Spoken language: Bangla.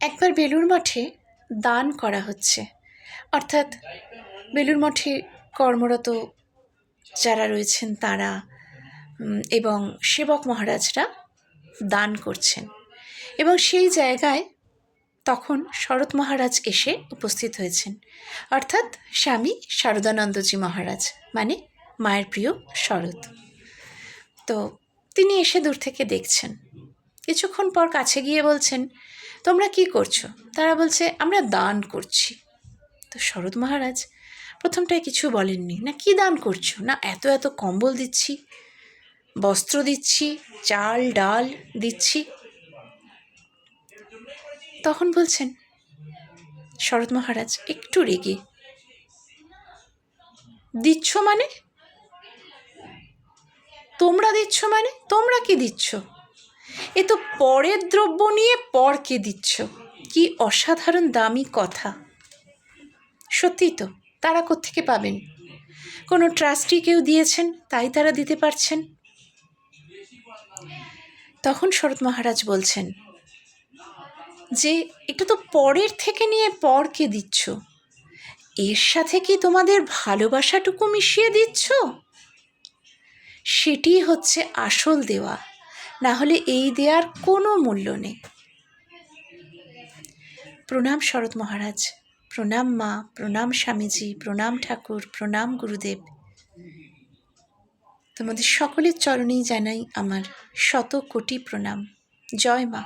একবার বেলুড় মঠে দান করা হচ্ছে, অর্থাৎ বেলুড় মঠে কর্মরত যারা রয়েছেন তারা এবং সেবক মহারাজরা দান করছেন, এবং সেই জায়গায় তখন শরৎ মহারাজ এসে উপস্থিত হয়েছেন, অর্থাৎ স্বামী শারদানন্দজি মহারাজ, মানে মায়ের প্রিয় শরৎ। তো তিনি এসে দূর থেকে দেখছেন। কিছুক্ষণ পর কাছে গিয়ে বলছেন, তোমরা কি করছো? তারা বলছে, আমরা দান করছি। তো শরৎ মহারাজ প্রথমটায় কিছু বলেননি। না কি দান করছো? না এত এত কম্বল দিচ্ছি, বস্ত্র দিচ্ছি, চাল ডাল দিচ্ছি। তখন বলছেন শরৎ মহারাজ একটু রেগে, দিচ্ছ মানে? তোমরা দিচ্ছ মানে? তোমরা কি দিচ্ছ? এ তো পরের দ্রব্য নিয়ে পরকে দিচ্ছ। কি অসাধারণ দামি কথা! সত্যিই তো, তারা কোত্থেকে পাবেন? কোনো ট্রাস্টি কেউ দিয়েছেন, তাই তারা দিতে পারছেন। তখন শরৎ মহারাজ বলছেন যে এটা তো পরের থেকে নিয়ে পরকে দিচ্ছ, এর সাথে কি তোমাদের ভালোবাসাটুকু মিশিয়ে দিচ্ছ? সেটি হচ্ছে আসল দেওয়া, না হলে এই দেওয়ার কোনো মূল্য নেই। প্রণাম শরৎ মহারাজ, প্রণাম মা, প্রণাম স্বামীজি, প্রণাম ঠাকুর, প্রণাম গুরুদেব। তোমাদের সকলের চরণেই জানাই আমার শত কোটি প্রণাম। জয় মা।